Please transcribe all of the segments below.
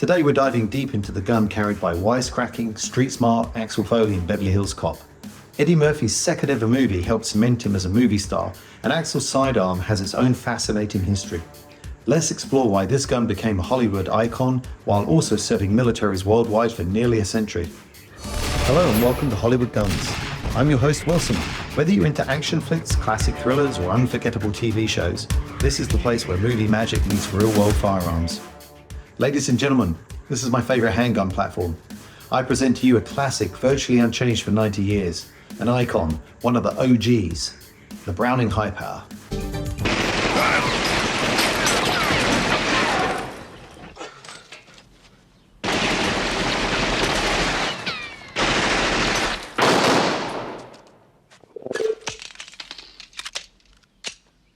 Today we're diving deep into the gun carried by wisecracking, street-smart Axel Foley in Beverly Hills Cop. Eddie Murphy's second ever movie helped cement him as a movie star, and Axel's sidearm has its own fascinating history. Let's explore why this gun became a Hollywood icon while also serving militaries worldwide for nearly a century. Hello and welcome to Hollywood Guns. I'm your host Wilson. Whether you're into action flicks, classic thrillers, or unforgettable TV shows, this is the place where movie magic meets real-world firearms. Ladies and gentlemen, this is my favorite handgun platform. I present to you a classic virtually unchanged for 90 years, an icon, one of the OGs, the Browning High Power.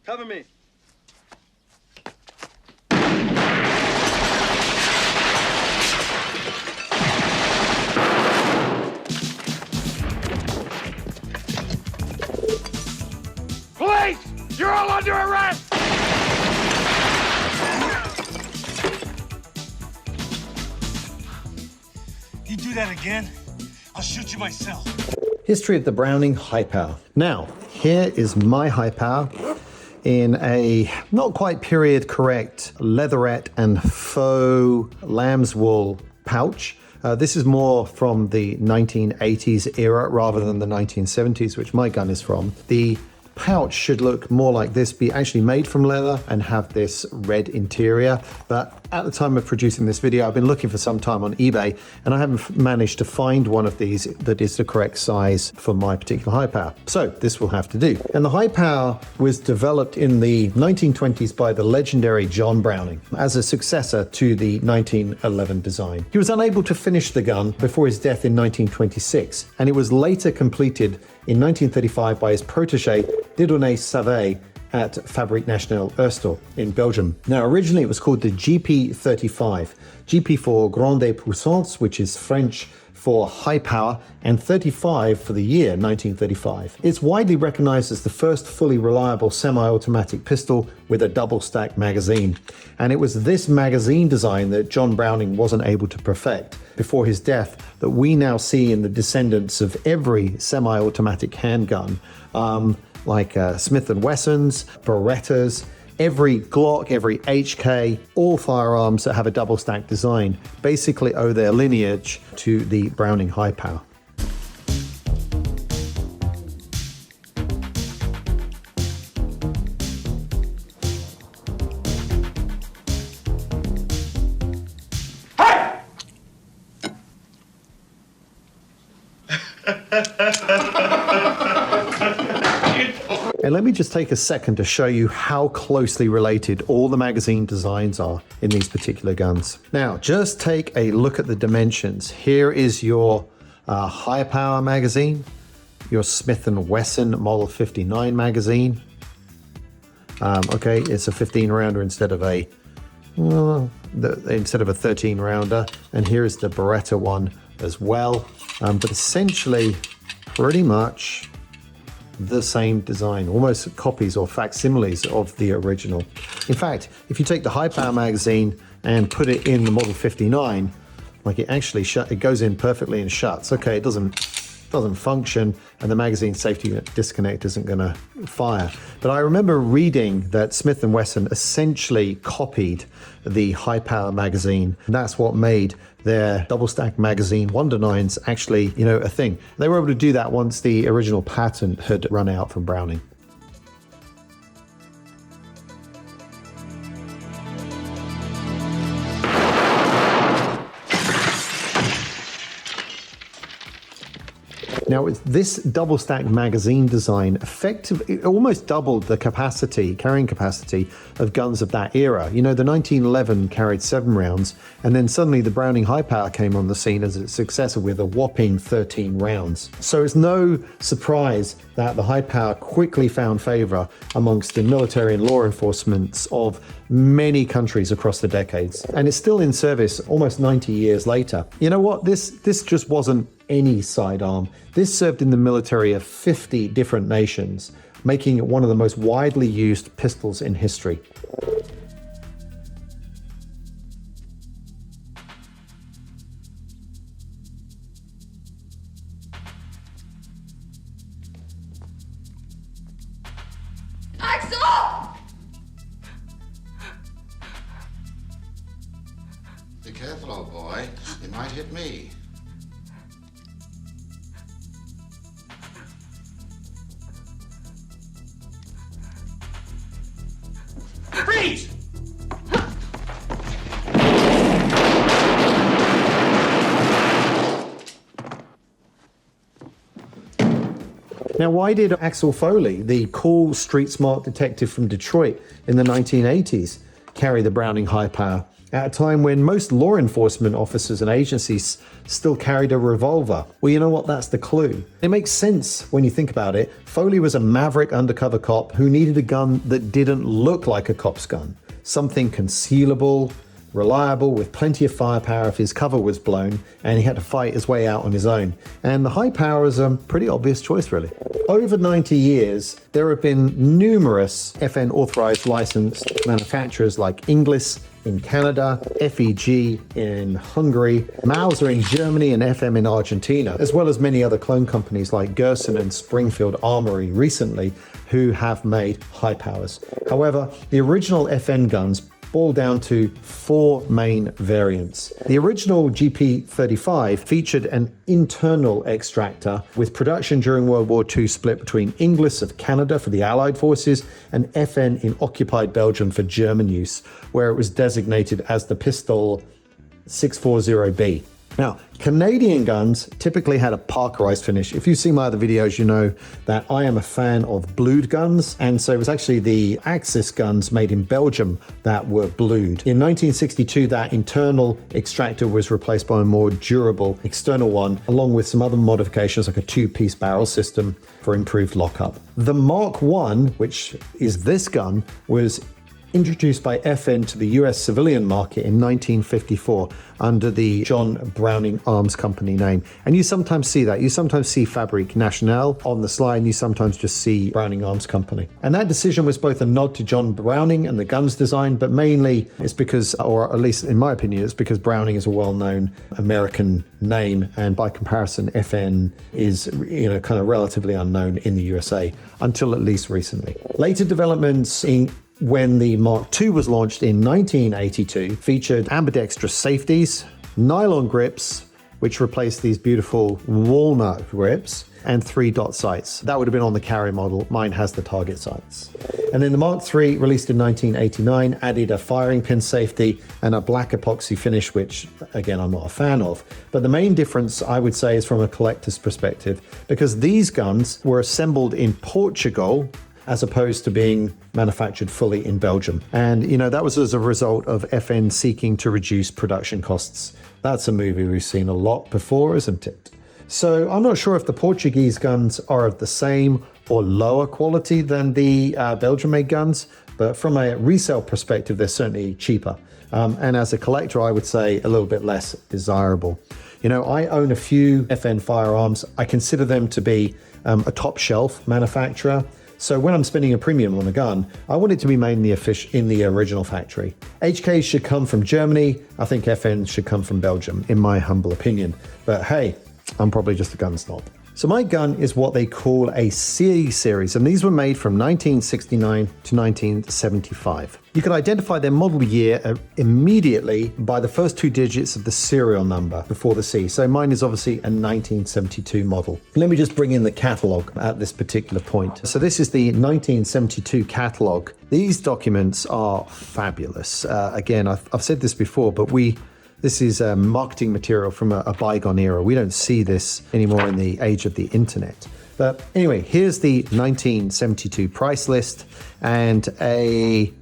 Cover me. Police! You're all under arrest! You do that again, I'll shoot you myself. History of the Browning High Power. Now, here is my high power in a not quite period correct leatherette and faux lamb's wool pouch. This is more from the 1980s era rather than the 1970s, which my gun is from. The pouch should look more like this, be actually made from leather and have this red interior. But at the time of producing this video, I've been looking for some time on eBay and I haven't managed to find one of these that is the correct size for my particular high power. So this will have to do. And the high power was developed in the 1920s by the legendary John Browning as a successor to the 1911 design. He was unable to finish the gun before his death in 1926, and it was later completed in 1935 by his protege, Dieudonné Sauvé, at Fabrique Nationale Herstal in Belgium. Now, originally it was called the GP35. GP for Grande Puissance, which is French for high power, and 35 for the year 1935. It's widely recognized as the first fully reliable semi-automatic pistol with a double-stack magazine. And it was this magazine design that John Browning wasn't able to perfect before his death that we now see in the descendants of every semi-automatic handgun, like Smith & Wessons, Berettas, every Glock, every HK, all firearms that have a double stack design basically owe their lineage to the Browning High Power. And let me just take a second to show you how closely related all the magazine designs are in these particular guns. Now, just take a look at the dimensions. Here is your high power magazine, your Smith & Wesson Model 59 magazine. Okay, it's a 15 rounder instead of a 13 rounder. And here is the Beretta one as well. But essentially, pretty much the same design, almost copies or facsimiles of the original. In fact, if you take the high power magazine and put it in the Model 59, like it actually it goes in perfectly and shuts. Okay, it doesn't function and the magazine safety disconnect isn't going to fire. But I remember reading that Smith & Wesson essentially copied the high power magazine. And that's what made their double stack magazine Wonder 9s actually, a thing. They were able to do that once the original patent had run out from Browning. Now, this double stack magazine design effectively almost doubled the carrying capacity of guns of that era. The 1911 carried 7 rounds, and then suddenly the Browning High Power came on the scene as its successor with a whopping 13 rounds. So it's no surprise that the High Power quickly found favor amongst the military and law enforcement of many countries across the decades. And it's still in service almost 90 years later. You know what? This just wasn't any sidearm. This served in the military of 50 different nations, making it one of the most widely used pistols in history. Be careful, old boy. You might hit me. Freeze! Now, why did Axel Foley, the cool, street-smart detective from Detroit in the 1980s, carry the Browning high power at a time when most law enforcement officers and agencies still carried a revolver? Well, you know what? That's the clue. It makes sense when you think about it. Foley was a maverick undercover cop who needed a gun that didn't look like a cop's gun. Something concealable, reliable, with plenty of firepower if his cover was blown and he had to fight his way out on his own. And the high power is a pretty obvious choice, really. Over 90 years, there have been numerous FN authorized licensed manufacturers like Inglis in Canada, FEG in Hungary, Mauser in Germany, and FM in Argentina, as well as many other clone companies like Gerson and Springfield Armory recently, who have made high powers. However, the original FN guns boil down to four main variants. The original GP35 featured an internal extractor, with production during World War II split between Inglis of Canada for the Allied forces and FN in occupied Belgium for German use, where it was designated as the Pistol 640B. Now, Canadian guns typically had a Parkerized finish. If you see my other videos, you know that I am a fan of blued guns, and so it was actually the Axis guns made in Belgium that were blued. In 1962, that internal extractor was replaced by a more durable external one, along with some other modifications like a two-piece barrel system for improved lockup. The Mark I, which is this gun, was introduced by FN to the US civilian market in 1954 under the John Browning Arms Company name. And you sometimes see that. You sometimes see Fabrique Nationale on the slide, and you sometimes just see Browning Arms Company. And that decision was both a nod to John Browning and the guns design, but mainly it's because, or at least in my opinion, it's because Browning is a well-known American name, and by comparison, FN is, kind of relatively unknown in the USA until at least recently. Later developments when the Mark II was launched in 1982, featured ambidextrous safeties, nylon grips, which replaced these beautiful walnut grips, and 3-dot sights. That would have been on the carry model. Mine has the target sights. And then the Mark III, released in 1989, added a firing pin safety and a black epoxy finish, which, again, I'm not a fan of. But the main difference, I would say, is from a collector's perspective, because these guns were assembled in Portugal as opposed to being manufactured fully in Belgium. And, that was as a result of FN seeking to reduce production costs. That's a movie we've seen a lot before, isn't it? So I'm not sure if the Portuguese guns are of the same or lower quality than the Belgian-made guns, but from a resale perspective, they're certainly cheaper. And as a collector, I would say a little bit less desirable. I own a few FN firearms. I consider them to be a top shelf manufacturer. So when I'm spending a premium on a gun, I want it to be made in the original factory. HKs should come from Germany. I think FN should come from Belgium, in my humble opinion. But hey, I'm probably just a gun snob. So my gun is what they call a C series, and these were made from 1969 to 1975. You can identify their model year immediately by the first two digits of the serial number before the C. So mine is obviously a 1972 model. Let me just bring in the catalog at this particular point. So this is the 1972 catalog. These documents are fabulous. Again, I've said this before, but this is marketing material from a bygone era. We don't see this anymore in the age of the internet. But anyway, here's the 1972 price list, and a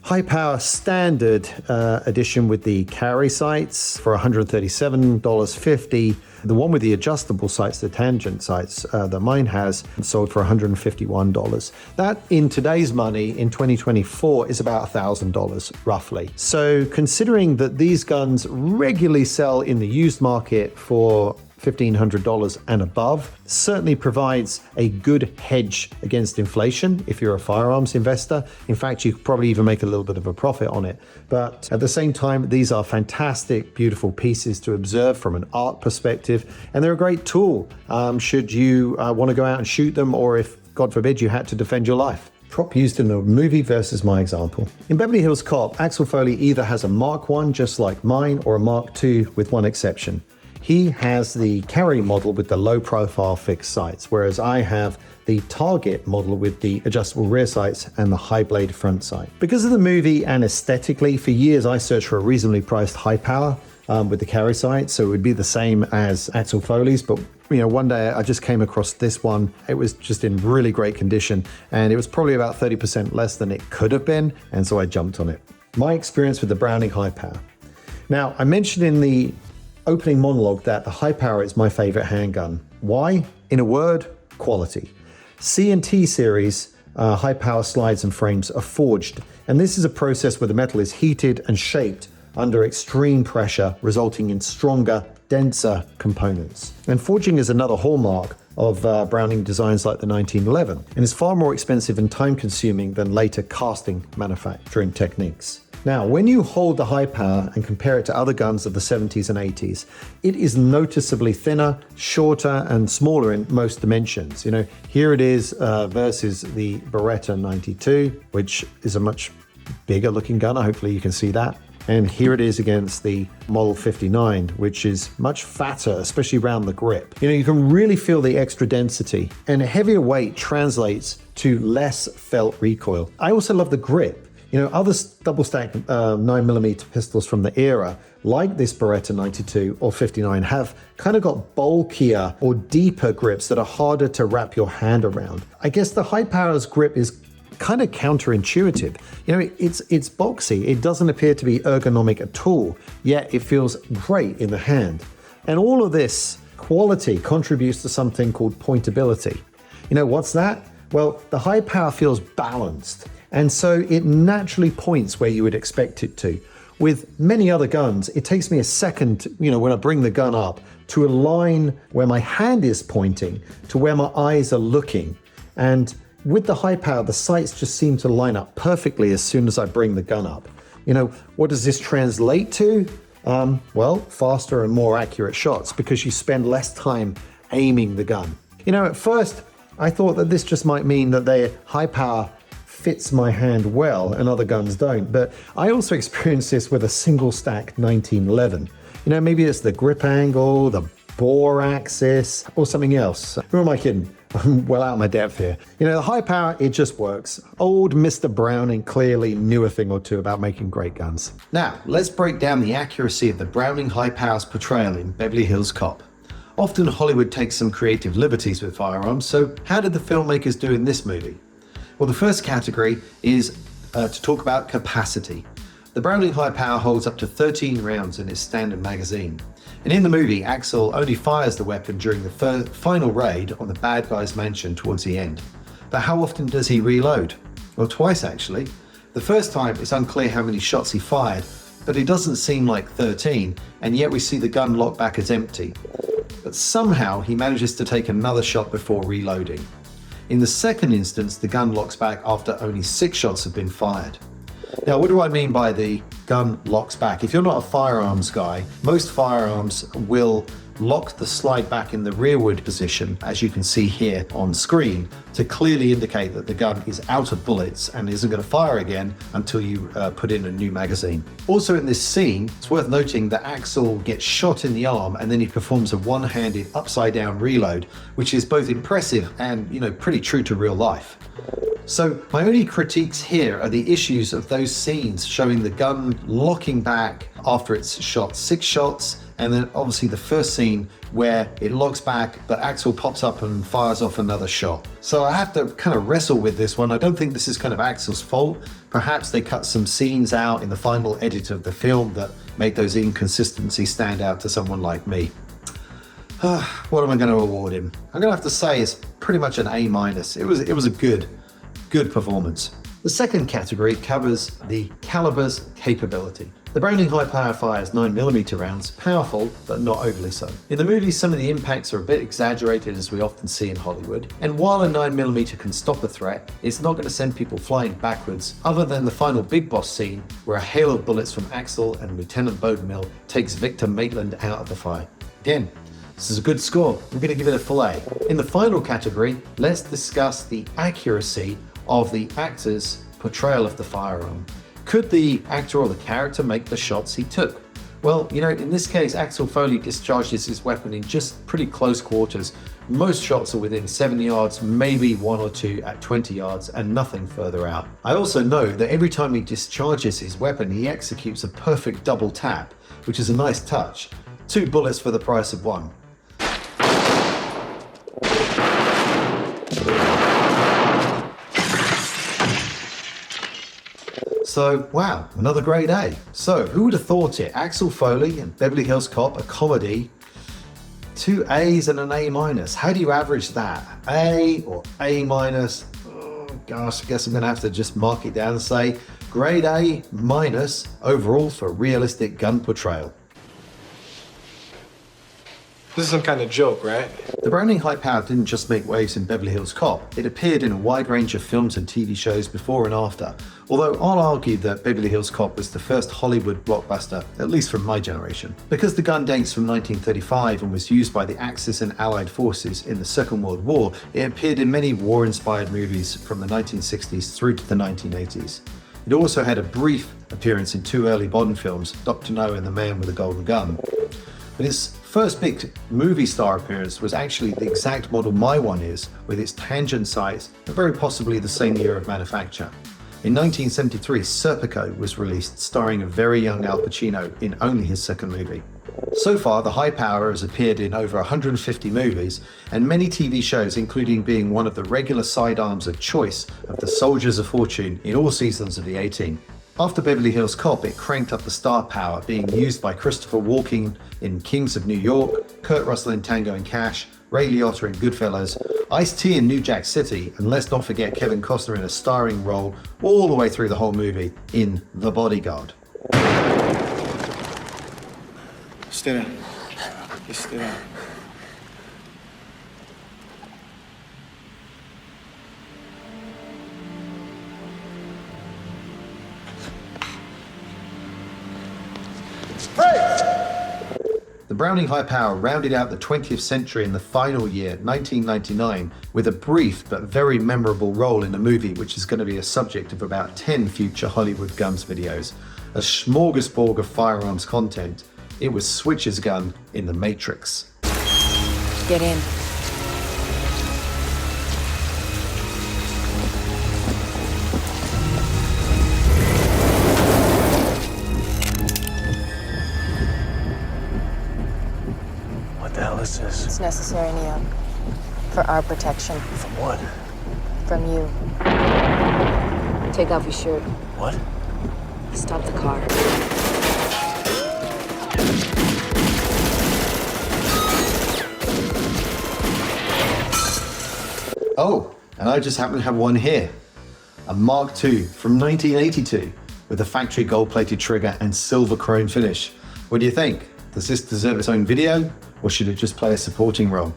high-power standard edition with the carry sights for $137.50. The one with the adjustable sights, the tangent sights that mine has, sold for $151. That, in today's money, in 2024, is about $1,000 roughly. So considering that these guns regularly sell in the used market for $1,500 and above, certainly provides a good hedge against inflation if you're a firearms investor. In fact, you could probably even make a little bit of a profit on it. But at the same time, these are fantastic, beautiful pieces to observe from an art perspective, and they're a great tool should you want to go out and shoot them, or if, God forbid, you had to defend your life. prop used in the movie versus my example. In Beverly Hills Cop, Axel Foley either has a Mark I just like mine or a Mark II with one exception. He has the carry model with the low profile fixed sights, whereas I have the target model with the adjustable rear sights and the high blade front sight. Because of the movie and aesthetically, for years I searched for a reasonably priced high power with the carry sight, so it would be the same as Axel Foley's, but one day I just came across this one. It was just in really great condition, and it was probably about 30% less than it could have been, and so I jumped on it. My experience with the Browning high power. Now, I mentioned in the opening monologue that the high power is my favorite handgun. Why? In a word, quality. C&T series high power slides and frames are forged, and this is a process where the metal is heated and shaped under extreme pressure, resulting in stronger, denser components. And forging is another hallmark of Browning designs like the 1911, and is far more expensive and time-consuming than later casting manufacturing techniques. Now, when you hold the high power and compare it to other guns of the 70s and 80s, it is noticeably thinner, shorter, and smaller in most dimensions. Here it is versus the Beretta 92, which is a much bigger looking gun. Hopefully you can see that. And here it is against the Model 59, which is much fatter, especially around the grip. You can really feel the extra density, and a heavier weight translates to less felt recoil. I also love the grip. Other double-stack 9mm pistols from the era, like this Beretta 92 or 59, have kind of got bulkier or deeper grips that are harder to wrap your hand around. I guess the high power's grip is kind of counterintuitive. It's boxy. It doesn't appear to be ergonomic at all, yet it feels great in the hand. And all of this quality contributes to something called pointability. What's that? Well, the high power feels balanced, and so it naturally points where you would expect it to. With many other guns, it takes me a second, when I bring the gun up, to align where my hand is pointing to where my eyes are looking. And with the high power, the sights just seem to line up perfectly as soon as I bring the gun up. What does this translate to? Well, faster and more accurate shots, because you spend less time aiming the gun. At first, I thought that this just might mean that the high power fits my hand well and other guns don't, but I also experienced this with a single stack 1911. Maybe it's the grip angle, the bore axis, or something else. Who am I kidding? I'm well out of my depth here. The high power, it just works. Old Mr. Browning clearly knew a thing or two about making great guns. Now, let's break down the accuracy of the Browning high power's portrayal in Beverly Hills Cop. Often Hollywood takes some creative liberties with firearms, so how did the filmmakers do in this movie? Well, the first category is to talk about capacity. The Browning high power holds up to 13 rounds in its standard magazine. And in the movie, Axel only fires the weapon during the final raid on the bad guy's mansion towards the end. But how often does he reload? Well, twice actually. The first time, it's unclear how many shots he fired, but it doesn't seem like 13, and yet we see the gun locked back as empty. But somehow he manages to take another shot before reloading. In the second instance, the gun locks back after only 6 shots have been fired. Now, what do I mean by the gun locks back? If you're not a firearms guy, most firearms will lock the slide back in the rearward position, as you can see here on screen, to clearly indicate that the gun is out of bullets and isn't going to fire again until you put in a new magazine. Also in this scene, it's worth noting that Axel gets shot in the arm and then he performs a one-handed upside down reload, which is both impressive and, pretty true to real life. So my only critiques here are the issues of those scenes showing the gun locking back after it's shot 6 shots, and then obviously the first scene where it locks back but Axel pops up and fires off another shot. So I have to kind of wrestle with this one. I don't think this is kind of Axel's fault. Perhaps they cut some scenes out in the final edit of the film that make those inconsistencies stand out to someone like me. What am I going to award him? I'm going to have to say it's pretty much an A-. It was a good performance. The second category covers the caliber's capability. The Browning high power fires 9mm rounds, powerful but not overly so. In the movie, some of the impacts are a bit exaggerated, as we often see in Hollywood, and while a 9mm can stop a threat, it's not going to send people flying backwards, other than the final big boss scene where a hail of bullets from Axel and Lieutenant Bodemill takes Victor Maitland out of the fire. Again, this is a good score. I'm going to give it a full A. In the final category, let's discuss the accuracy of the actor's portrayal of the firearm. Could the actor or the character make the shots he took? Well, in this case, Axel Foley discharges his weapon in just pretty close quarters. Most shots are within 7 yards, maybe 1 or 2 at 20 yards, and nothing further out. I also know that every time he discharges his weapon, he executes a perfect double tap, which is a nice touch. 2 bullets for the price of 1. So, wow, another great A. So, who would have thought it? Axel Foley and Beverly Hills Cop, a comedy. 2 A's and an A minus. How do you average that? A or A minus? Oh gosh, I guess I'm gonna have to just mark it down and say grade A minus overall for realistic gun portrayal. This is some kind of joke, right? The Browning high power didn't just make waves in Beverly Hills Cop. It appeared in a wide range of films and TV shows before and after. Although I'll argue that Beverly Hills Cop was the first Hollywood blockbuster, at least from my generation. Because the gun dates from 1935 and was used by the Axis and Allied forces in the Second World War, it appeared in many war-inspired movies from the 1960s through to the 1980s. It also had a brief appearance in 2 early Bond films, Dr. No and The Man with the Golden Gun. But its first big movie star appearance was actually the exact model my one is, with its tangent sights, and very possibly the same year of manufacture. In 1973, Serpico was released, starring a very young Al Pacino in only his second movie. So far, the high power has appeared in over 150 movies and many TV shows, including being one of the regular sidearms of choice of the Soldiers of Fortune in all seasons of the A-Team. After Beverly Hills Cop, it cranked up the star power, being used by Christopher Walken in Kings of New York, Kurt Russell in Tango and Cash, Ray Liotta in Goodfellas, Ice-T in New Jack City, and let's not forget Kevin Costner in a starring role all the way through the whole movie in The Bodyguard. Stay down. Just stay down. The Browning high power rounded out the 20th century in the final year, 1999, with a brief but very memorable role in a movie which is going to be a subject of about 10 future Hollywood Guns videos. A smorgasbord of firearms content, it was Switch's gun in The Matrix. Get in. What the hell is this? It's necessary, Neo. For our protection. From what? From you. Take off your shirt. What? Stop the car. Oh, and I just happen to have one here. A Mark II from 1982 with a factory gold-plated trigger and silver chrome finish. What do you think? Does this deserve its own video, or should it just play a supporting role?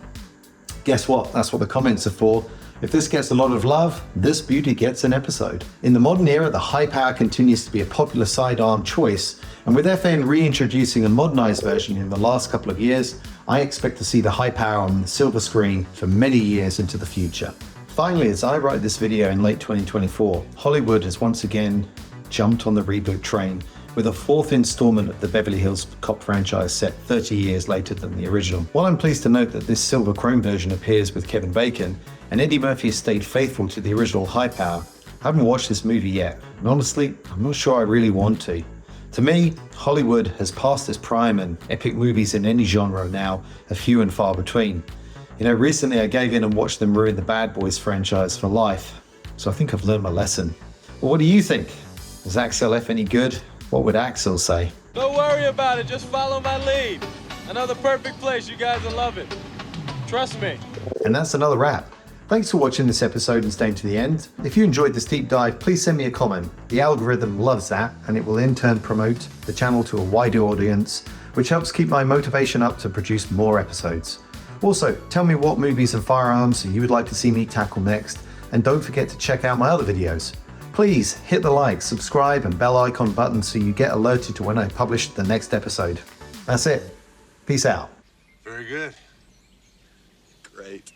Guess what? That's what the comments are for. If this gets a lot of love, this beauty gets an episode. In the modern era, the high power continues to be a popular sidearm choice, and with FN reintroducing a modernized version in the last couple of years, I expect to see the high power on the silver screen for many years into the future. Finally, as I write this video in late 2024, Hollywood has once again jumped on the reboot train with a 4th installment of the Beverly Hills Cop franchise set 30 years later than the original. While I'm pleased to note that this silver chrome version appears with Kevin Bacon, and Eddie Murphy has stayed faithful to the original high power, I haven't watched this movie yet, and honestly, I'm not sure I really want to. To me, Hollywood has passed its prime, and epic movies in any genre are now are few and far between. Recently I gave in and watched them ruin the Bad Boys franchise for life, so I think I've learned my lesson. Well, what do you think? Is Axel F any good? What would Axel say? Don't worry about it, just follow my lead. Another perfect place, you guys will love it. Trust me. And that's another wrap. Thanks for watching this episode and staying to the end. If you enjoyed this deep dive, please send me a comment. The algorithm loves that, and it will in turn promote the channel to a wider audience, which helps keep my motivation up to produce more episodes. Also, tell me what movies and firearms you would like to see me tackle next, and don't forget to check out my other videos. Please hit the like, subscribe, and bell icon button so you get alerted to when I publish the next episode. That's it. Peace out. Very good. Great.